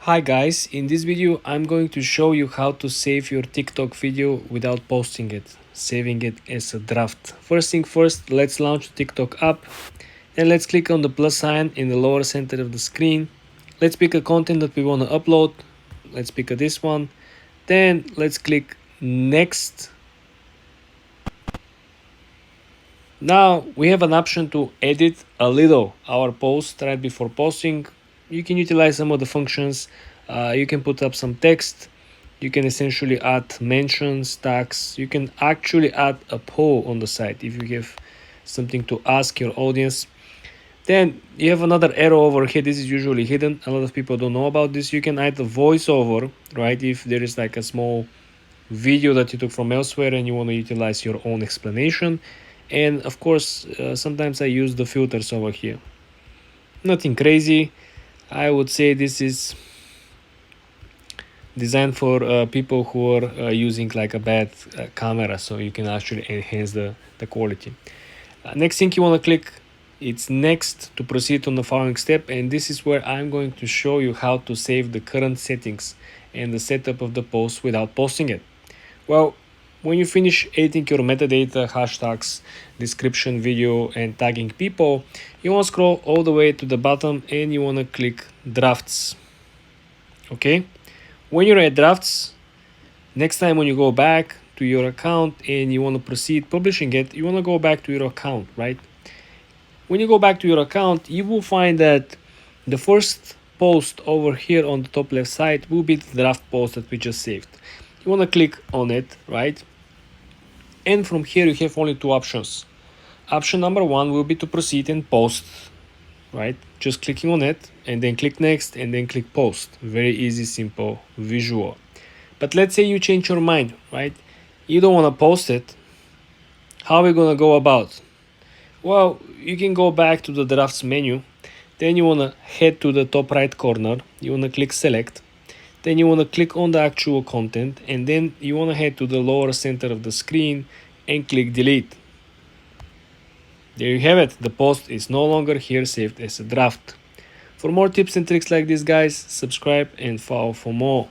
Hi guys, in this video I'm going to show you how to save your TikTok video without posting it, saving it as a draft. First thing first, let's launch the TikTok app. Then let's click on the plus sign in the lower center of the screen. Let's pick a content that we want to upload. Let's pick this one. Then let's click next. Now we have an option to edit a little our post right before posting. You can utilize some of the functions. You can put up some text. You can essentially add mentions, tags. You can actually add a poll on the site if you have something to ask your audience. Then you have another arrow over here. This is usually hidden. A lot of people don't know about this. You can add a voiceover, right? If there is like a small video that you took from elsewhere and you want to utilize your own explanation. And of course, sometimes I use the filters over here. Nothing crazy. I would say this is designed for people who are using like a bad camera, so you can actually enhance the quality. Next thing you want to click, it's next to proceed on the following step, and this is where I'm going to show you how to save the current settings and the setup of the post without posting it. Well, when you finish editing your metadata, hashtags, description, video, and tagging people, you want to scroll all the way to the bottom and you want to click drafts. Okay? When you're at drafts, next time when you go back to your account and you want to proceed publishing it, you want to go back to your account, right? When you go back to your account, you will find that the first post over here on the top left side will be the draft post that we just saved. You want to click on it, right? And from here you have only two options. Option number one will be to proceed and post, right? Just clicking on it and then click next and then click post. Very easy, simple, visual. But let's say you change your mind, right? You don't want to post it. How are we going to go about? Well, you can go back to the drafts menu. Then you want to head to the top right corner. You want to click select. Then you want to click on the actual content, and then you want to head to the lower center of the screen and click delete. There you have it. The post is no longer here saved as a draft. For more tips and tricks like this, guys, subscribe and follow for more.